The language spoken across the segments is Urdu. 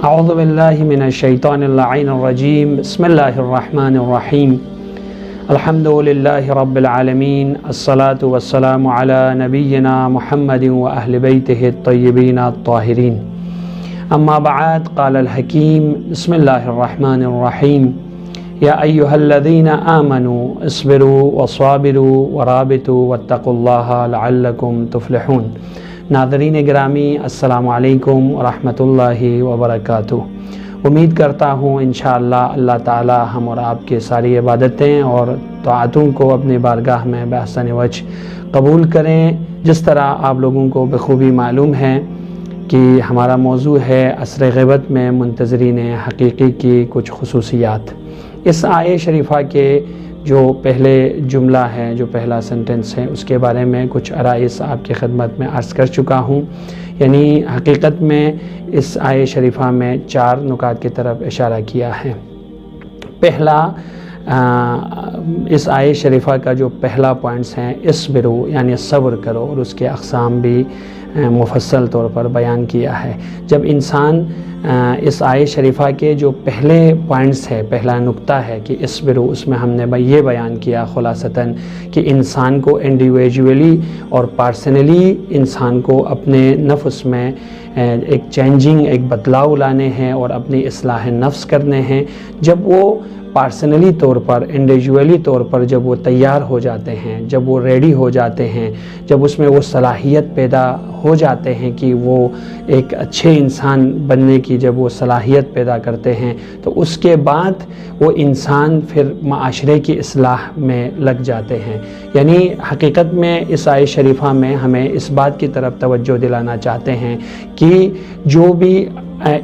اعوذ باللہ من الشیطان اللعین الرجیم بسم اللہ الرحمن الرحیم الحمد للہ رب العالمین الصلاة والسلام علی نبینا محمد و اہل بیتہ الطیبین الطاہرین اما بعد قال الحکیم بسم اللہ الرحمن الرحیم یا ایہا الذین آمنوا اصبروا وصابروا ورابطوا واتقوا اللہ لعلکم تفلحون۔ ناظرین گرامی السلام علیکم ورحمۃ اللہ وبرکاتہ۔ امید کرتا ہوں انشاءاللہ اللہ تعالی ہم اور آپ کے ساری عبادتیں اور طاعتوں کو اپنی بارگاہ میں بحسن وجہ قبول کریں۔ جس طرح آپ لوگوں کو بخوبی معلوم ہے کہ ہمارا موضوع ہے عصر غیبت میں منتظرین حقیقی کی کچھ خصوصیات۔ اس آیہ شریفہ کے جو پہلے جملہ ہے، جو پہلا سنٹنس ہے، اس کے بارے میں کچھ عرائض آپ کی خدمت میں عرض کر چکا ہوں۔ یعنی حقیقت میں اس آیہ شریفہ میں 4 نکات کی طرف اشارہ کیا ہے۔ پہلا، اس آیہ شریفہ کا جو پہلا پوائنٹس ہیں اصبرو یعنی صبر کرو، اور اس کے اقسام بھی مفصل طور پر بیان کیا ہے۔ جب انسان اس آیہ شریفہ کے جو پہلے پوائنٹس ہے، پہلا نقطہ ہے کہ اصبرو، اس میں ہم نے یہ بیان کیا خلاصتاً کہ انسان کو انڈیویجولی اور پرسنلی انسان کو اپنے نفس میں ایک چینجنگ، ایک بدلاؤ لانے ہیں اور اپنی اصلاح نفس کرنے ہیں۔ جب وہ پرسنلی طور پر، انڈیویجولی طور پر جب وہ تیار ہو جاتے ہیں، جب وہ ریڈی ہو جاتے ہیں، جب اس میں وہ صلاحیت پیدا ہو جاتے ہیں کہ وہ ایک اچھے انسان بننے کی جب وہ صلاحیت پیدا کرتے ہیں، تو اس کے بعد وہ انسان پھر معاشرے کی اصلاح میں لگ جاتے ہیں۔ یعنی حقیقت میں اس آیہ شریفہ میں ہمیں اس بات کی طرف توجہ دلانا چاہتے ہیں کہ جو بھی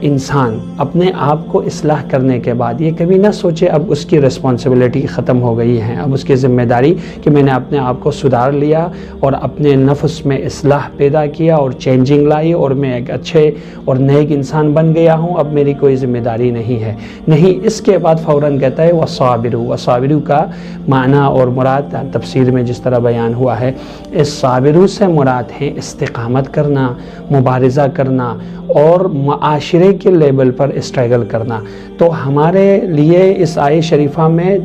انسان اپنے آپ کو اصلاح کرنے کے بعد یہ کبھی نہ سوچے اب اس کی رسپانسبلٹی ختم ہو گئی ہے، اب اس کی ذمہ داری کہ میں نے اپنے آپ کو سدھار لیا اور اپنے نفس میں اصلاح پیدا کیا اور چینجنگ لائی اور میں ایک اچھے اور نیک انسان بن گیا ہوں، اب میری کوئی ذمہ داری نہیں ہے۔ نہیں، اس کے بعد فوراً کہتا ہے وَصَابِرُوا۔ وَصَابِرُوا کا معنی اور مراد تفسیر میں جس طرح بیان ہوا ہے، اس صابرو سے مراد ہے استقامت کرنا، مبارزہ کرنا اور معاشرے کے لیول پر اسٹرگل کرنا۔ تو ہمارے لیے اس آیہ شریفہ میں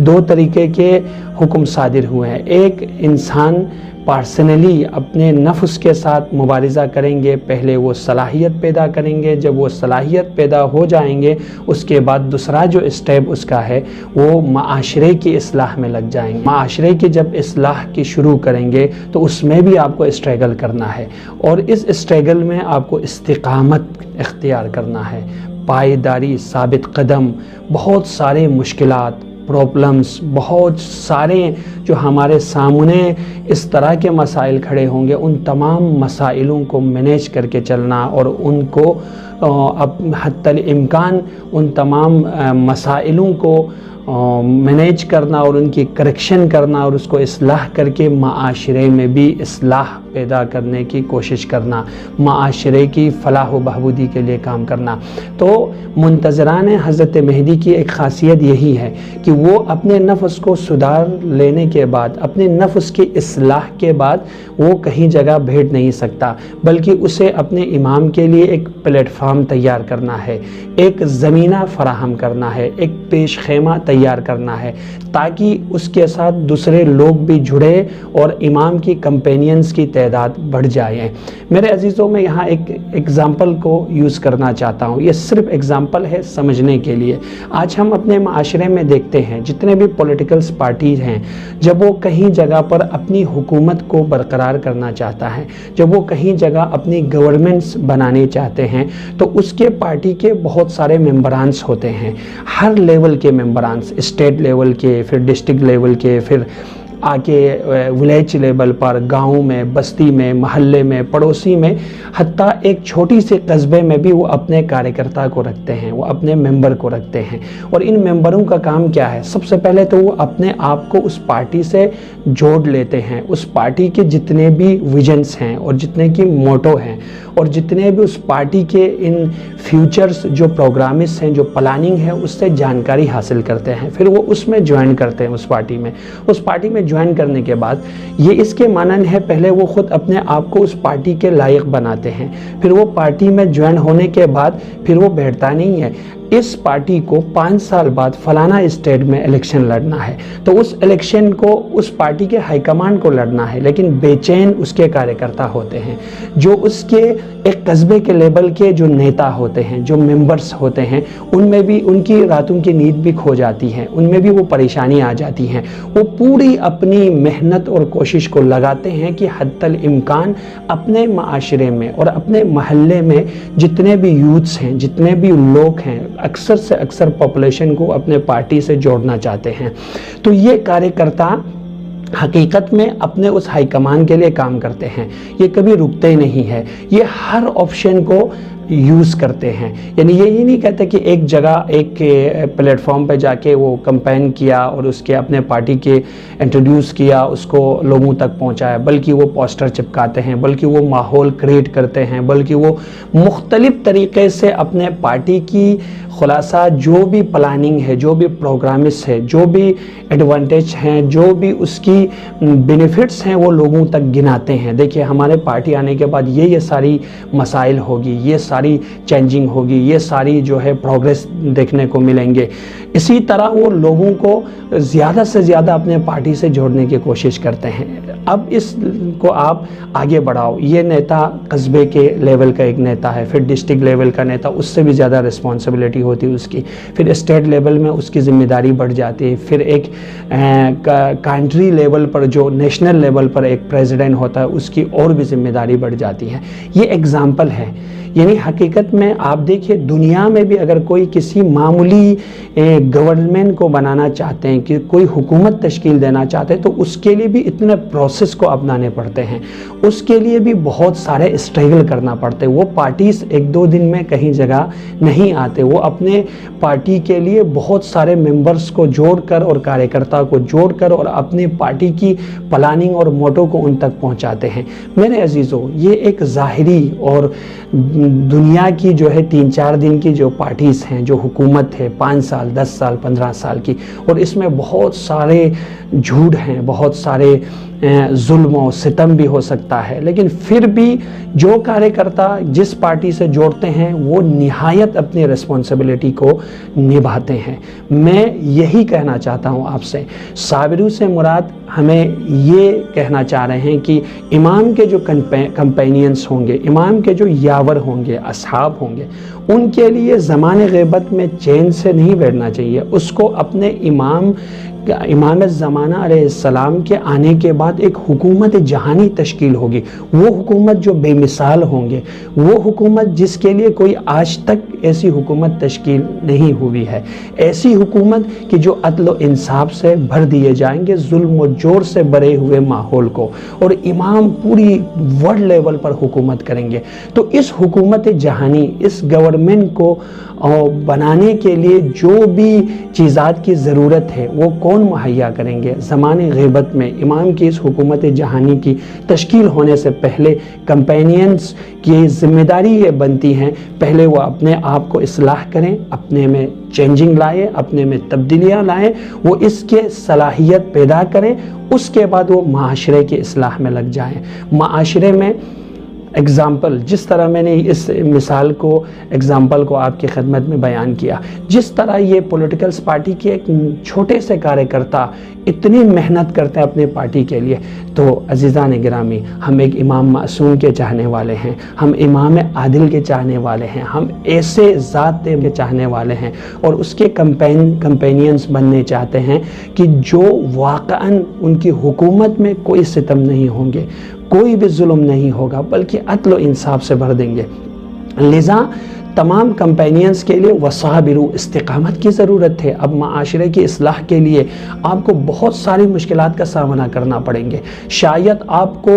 2 طریقے کے حکم صادر ہوئے ہیں۔ ایک، انسان پرسنلی اپنے نفس کے ساتھ مبارزہ کریں گے، پہلے وہ صلاحیت پیدا کریں گے، جب وہ صلاحیت پیدا ہو جائیں گے اس کے بعد دوسرا جو اسٹیپ اس کا ہے وہ معاشرے کی اصلاح میں لگ جائیں گے۔ معاشرے کی جب اصلاح کی شروع کریں گے تو اس میں بھی آپ کو اسٹرگل کرنا ہے، اور اس اسٹرگل میں آپ کو استقامت اختیار کرنا ہے، پائیداری، ثابت قدم۔ بہت سارے مشکلات، پرابلمز، بہت سارے جو ہمارے سامنے اس طرح کے مسائل کھڑے ہوں گے، ان تمام مسائلوں کو مینیج کر کے چلنا اور ان کو حتی الامکان ان تمام مسائلوں کو مینیج کرنا اور ان کی کریکشن کرنا اور اس کو اصلاح کر کے معاشرے میں بھی اصلاح پیدا کرنے کی کوشش کرنا، معاشرے کی فلاح و بہبودی کے لیے کام کرنا۔ تو منتظران حضرت مہدی کی ایک خاصیت یہی ہے کہ وہ اپنے نفس کو سدھار لینے کے بعد، اپنے نفس کی اصلاح کے بعد وہ کہیں جگہ بھیٹ نہیں سکتا، بلکہ اسے اپنے امام کے لیے ایک پلیٹ فارم تیار کرنا ہے، ایک زمینہ فراہم کرنا ہے، ایک پیش خیمہ تیار کرنا ہے، تاکہ اس کے ساتھ دوسرے لوگ بھی جڑے اور امام کی کمپینینز کی تعداد بڑھ جائے۔ میرے عزیزوں، میں یہاں ایک ایگزامپل کو یوز کرنا چاہتا ہوں، یہ صرف ایگزامپل ہے سمجھنے کے لیے۔ آج ہم اپنے معاشرے میں دیکھتے ہیں جتنے بھی پولیٹیکلز پارٹیز ہیں، جب وہ کہیں جگہ پر اپنی حکومت کو برقرار کرنا چاہتا ہے، جب وہ کہیں جگہ اپنی گورنمنٹس بنانے چاہتے ہیں، تو اس کے پارٹی کے بہت سارے ممبرانس ہوتے ہیں، ہر لیول کے ممبرانس، اسٹیٹ لیول کے، پھر ڈسٹرکٹ لیول کے، پھر آ کے ولیج لیول پر، گاؤں میں، بستی میں، محلے میں، پڑوسی میں، حتیٰ ایک چھوٹی سی قصبے میں بھی وہ اپنے کارکرتا کو رکھتے ہیں، وہ اپنے ممبر کو رکھتے ہیں۔ اور ان ممبروں کا کام کیا ہے؟ سب سے پہلے تو وہ اپنے آپ کو اس پارٹی سے جوڑ لیتے ہیں، اس پارٹی کے جتنے بھی ویژنس ہیں اور جتنے کی موٹو ہیں اور جتنے بھی اس پارٹی کے ان فیوچرز جو پروگرامز ہیں، جو پلاننگ ہے، اس سے جانکاری حاصل کرتے ہیں، پھر وہ اس میں جوائن کرتے ہیں، اس پارٹی میں جوائن کرنے کے بعد یہ اس کے مانند ہے، پہلے وہ خود اپنے آپ کو اس پارٹی کے لائق بناتے ہیں، پھر وہ پارٹی میں جوائن ہونے کے بعد پھر وہ بیٹھتا نہیں ہے، اس پارٹی کو 5 سال بعد فلانا اسٹیٹ میں الیکشن لڑنا ہے، تو اس الیکشن کو اس پارٹی کے ہائی کمانڈ کو لڑنا ہے، لیکن بے چین اس کے کاریہ کرتا ہوتے ہیں، جو اس کے ایک قصبے کے لیول کے جو نیتا ہوتے ہیں، جو ممبرز ہوتے ہیں، ان میں بھی ان کی راتوں کی نیند بھی کھو جاتی ہے، ان میں بھی وہ پریشانی آ جاتی ہیں، وہ پوری اپنی محنت اور کوشش کو لگاتے ہیں کہ حتی الامکان اپنے معاشرے میں اور اپنے محلے میں جتنے بھی یوتھس ہیں، جتنے بھی لوگ ہیں، اکثر سے اکثر پاپولیشن کو اپنے پارٹی سے جوڑنا چاہتے ہیں۔ تو یہ کاریہ کرتا حقیقت میں اپنے اس ہائی کمان کے لیے کام کرتے ہیں، یہ کبھی رکتے نہیں ہیں، یہ ہر آپشن کو یوز کرتے ہیں، یعنی یہی نہیں کہتے کہ ایک جگہ ایک پلیٹ فارم پہ جا کے وہ کمپین کیا اور اس کے اپنے پارٹی کے انٹروڈیوس کیا، اس کو لوگوں تک پہنچایا، بلکہ وہ پوسٹر چپکاتے ہیں، بلکہ وہ ماحول کریٹ کرتے ہیں، بلکہ وہ مختلف طریقے سے اپنے پارٹی کی خلاصہ جو بھی پلاننگ ہے، جو بھی پروگرامز ہے، جو بھی ایڈوانٹیج ہیں، جو بھی اس کی بینیفٹس ہیں، وہ لوگوں تک گناتے ہیں۔ دیکھیے ہمارے پارٹی آنے کے بعد یہ ساری مسائل ہوگی، یہ ساری چینجنگ ہوگی، یہ ساری جو ہے پروگریس دیکھنے کو ملیں گے۔ اسی طرح وہ لوگوں کو زیادہ سے زیادہ اپنے پارٹی سے جوڑنے کی کوشش کرتے ہیں۔ اب اس کو آپ آگے بڑھاؤ، یہ نیتا قصبے کے لیول کا ایک نیتا ہے، پھر ڈسٹرکٹ لیول کا نیتا، اس سے بھی زیادہ رسپانسبلٹی ہوتی ہے اس کی، پھر اسٹیٹ لیول میں اس کی ذمہ داری بڑھ جاتی ہے، پھر ایک کنٹری لیول پر جو نیشنل لیول پر ایک پریزیڈنٹ ہوتا ہے اس کی اور بھی ذمہ داری بڑھ جاتی ہے۔ یہ ایگزامپل ہے، یعنی حقیقت میں آپ دیکھیں دنیا میں بھی اگر کوئی کسی معمولی گورنمنٹ کو بنانا چاہتے ہیں، کہ کوئی حکومت تشکیل دینا چاہتے ہیں، تو اس کے لیے بھی اتنے پروسیس کو اپنانے پڑتے ہیں، اس کے لیے بھی بہت سارے اسٹرگل کرنا پڑتے ہیں۔ وہ پارٹیز 1-2 دن میں کہیں جگہ نہیں آتے، وہ اپنے پارٹی کے لیے بہت سارے ممبرز کو جوڑ کر اور کاریہ کرتا کو جوڑ کر اور اپنی پارٹی کی پلاننگ اور موٹو کو ان تک پہنچاتے ہیں۔ میرے عزیزو، یہ ایک ظاہری اور دنیا کی جو ہے 3-4 دن کی جو پارٹیز ہیں، جو حکومت ہے 5 سال 10 سال 15 سال کی، اور اس میں بہت سارے جھوٹ ہیں، بہت سارے ظلم و ستم بھی ہو سکتا ہے، لیکن پھر بھی جو کاریہ کرتا جس پارٹی سے جوڑتے ہیں وہ نہایت اپنی رسپانسبلٹی کو نبھاتے ہیں۔ میں یہی کہنا چاہتا ہوں آپ سے، صابروں سے مراد ہمیں یہ کہنا چاہ رہے ہیں کہ امام کے جو کمپینینز ہوں گے، امام کے جو یاور ہوں گے، اصحاب ہوں گے، ان کے لیے زمان غیبت میں چین سے نہیں بیٹھنا چاہیے۔ اس کو اپنے امام زمانہ علیہ السلام کے آنے کے بعد ایک حکومت جہانی تشکیل ہوگی، وہ حکومت جو بے مثال ہوں گے، وہ حکومت جس کے لیے کوئی آج تک ایسی حکومت تشکیل نہیں ہوئی ہے، ایسی حکومت کہ جو عدل و انصاف سے بھر دیے جائیں گے ظلم و جور سے بھرے ہوئے ماحول کو، اور امام پوری ورلڈ لیول پر حکومت کریں گے۔ تو اس حکومت جہانی، اس گورنمنٹ کو بنانے کے لیے جو بھی چیزات کی ضرورت ہے وہ کون مہیا کریں گے؟ زمان غیبت میں امام کی اس حکومت جہانی کی تشکیل ہونے سے پہلے کمپینینز کی ذمہ داری یہ بنتی ہیں، پہلے وہ اپنے آپ کو اصلاح کریں، اپنے میں چینجنگ لائیں، اپنے میں تبدیلیاں لائیں، وہ اس کے صلاحیت پیدا کریں، اس کے بعد وہ معاشرے کی اصلاح میں لگ جائیں۔ معاشرے میں ایگزامپل، جس طرح میں نے اس مثال کو ایگزامپل کو آپ کی خدمت میں بیان کیا، جس طرح یہ پولیٹیکلز پارٹی کے ایک چھوٹے سے کاریہ کرتا اتنی محنت کرتے ہیں اپنے پارٹی کے لیے، تو عزیزان گرامی، ہم ایک امام معصوم کے چاہنے والے ہیں، ہم امام عادل کے چاہنے والے ہیں، ہم ایسے ذات کے چاہنے والے ہیں، اور اس کے کمپینینز بننے چاہتے ہیں کہ جو واقعاً ان کی حکومت میں کوئی ستم نہیں ہوں گے، کوئی بھی ظلم نہیں ہوگا، بلکہ عدل و انصاف سے بھر دیں گے۔ لذا تمام کمپینینز کے لیے وصابرو، استقامت کی ضرورت ہے۔ اب معاشرے کی اصلاح کے لیے آپ کو بہت ساری مشکلات کا سامنا کرنا پڑیں گے، شاید آپ کو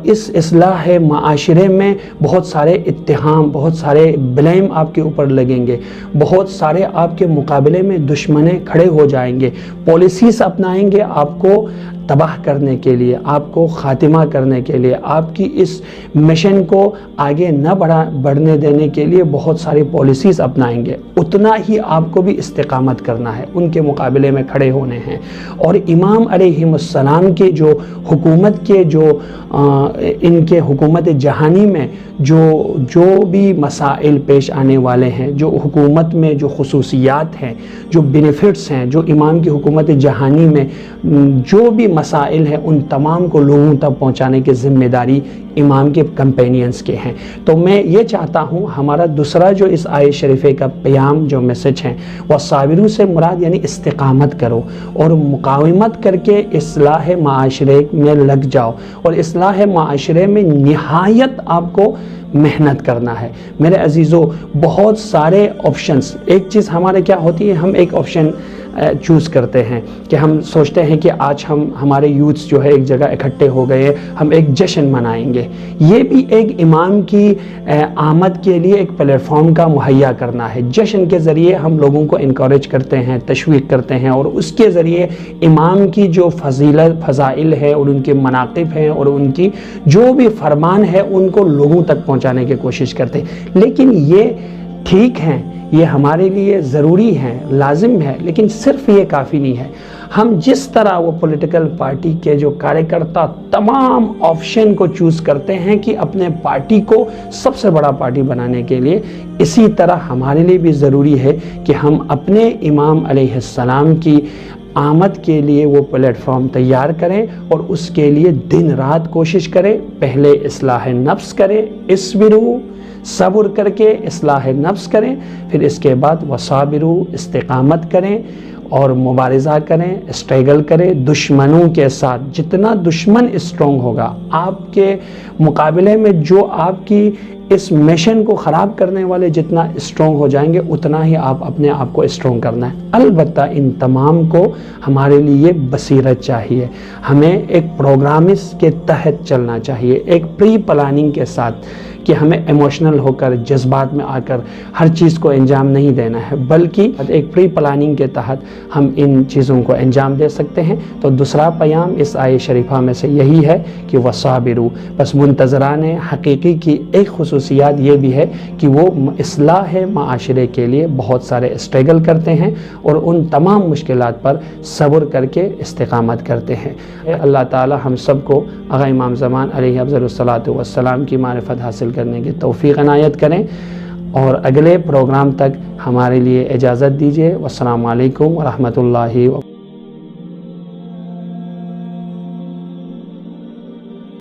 اس اصلاح معاشرے میں بہت سارے اتہام، بہت سارے بلیم آپ کے اوپر لگیں گے، بہت سارے آپ کے مقابلے میں دشمنے کھڑے ہو جائیں گے، پالیسیز اپنائیں گے آپ کو تباہ کرنے کے لیے، آپ کو خاتمہ کرنے کے لیے، آپ کی اس مشن کو آگے نہ بڑھنے دینے کے لیے بہت ساری پالیسیز اپنائیں گے، اتنا ہی آپ کو بھی استقامت کرنا ہے، ان کے مقابلے میں کھڑے ہونے ہیں۔ اور امام علیہ السلام کے جو حکومت کے ان کے حکومت جہانی میں جو بھی مسائل پیش آنے والے ہیں، جو حکومت میں جو خصوصیات ہیں، جو بینیفٹس ہیں، جو امام کی حکومت جہانی میں جو بھی مسائل ہیں، ان تمام کو لوگوں تک پہنچانے کی ذمہ داری امام کے کمپینینز کے ہیں۔ تو میں یہ چاہتا ہوں ہمارا دوسرا جو اس آیت شریفے کا پیام جو میسج ہے وہ صابروں سے مراد یعنی استقامت کرو اور مقاومت کر کے اصلاح معاشرے میں لگ جاؤ، اور اصلاح معاشرے میں نہایت آپ کو محنت کرنا ہے۔ میرے عزیزو، بہت سارے آپشنز، ایک چیز ہمارے کیا ہوتی ہے، ہم ایک آپشن چوز کرتے ہیں کہ ہم سوچتے ہیں کہ آج ہمارے یوتھس جو ہے ایک جگہ اکٹھے ہو گئے، ہم ایک جشن منائیں گے۔ یہ بھی ایک امام کی آمد کے لیے ایک پلیٹ فارم کا مہیا کرنا ہے۔ جشن کے ذریعے ہم لوگوں کو انکوریج کرتے ہیں، تشویق کرتے ہیں، اور اس کے ذریعے امام کی جو فضائل ہے اور ان کے مناقب ہیں اور ان کی جو بھی فرمان ہے ان کو لوگوں تک پہنچانے کی کوشش کرتے ہیں۔ لیکن یہ ٹھیک ہیں، یہ ہمارے لیے ضروری ہے، لازم ہے، لیکن صرف یہ کافی نہیں ہے۔ ہم جس طرح وہ پولیٹیکل پارٹی کے جو کارکرتا تمام آپشن کو چوز کرتے ہیں کہ اپنے پارٹی کو سب سے بڑا پارٹی بنانے کے لیے، اسی طرح ہمارے لیے بھی ضروری ہے کہ ہم اپنے امام علیہ السلام کی آمد کے لیے وہ پلیٹ فارم تیار کریں اور اس کے لیے دن رات کوشش کریں۔ پہلے اصلاح نفس کریں، اسبرو، صبر کر کے اصلاح نفس کریں، پھر اس کے بعد وصابرو، استقامت کریں اور مبارزہ کریں، اسٹرگل کریں دشمنوں کے ساتھ۔ جتنا دشمن اسٹرونگ ہوگا آپ کے مقابلے میں، جو آپ کی اس مشن کو خراب کرنے والے جتنا اسٹرونگ ہو جائیں گے، اتنا ہی آپ اپنے آپ کو اسٹرونگ کرنا ہے۔ البتہ ان تمام کو ہمارے لیے بصیرت چاہیے، ہمیں ایک پروگرامس کے تحت چلنا چاہیے، ایک پری پلاننگ کے ساتھ، کہ ہمیں ایموشنل ہو کر، جذبات میں آ کر ہر چیز کو انجام نہیں دینا ہے، بلکہ ایک پری پلاننگ کے تحت ہم ان چیزوں کو انجام دے سکتے ہیں۔ تو دوسرا پیام اس آیت شریفہ میں سے یہی ہے کہ وصابرو، بس منتظران حقیقی کی ایک خصوصیات یہ بھی ہے کہ وہ اصلاح معاشرے کے لیے بہت سارے اسٹرگل کرتے ہیں اور ان تمام مشکلات پر صبر کر کے استقامت کرتے ہیں۔ اللہ تعالی ہم سب کو آقا امام زمان علیہ افضل الصلاۃ والسلام کی معرفت حاصل کرنے کی توفیق عنایت کریں، اور اگلے پروگرام تک ہمارے لیے اجازت دیجیے۔ والسلام علیکم ورحمۃ اللہ وبرکاتہ۔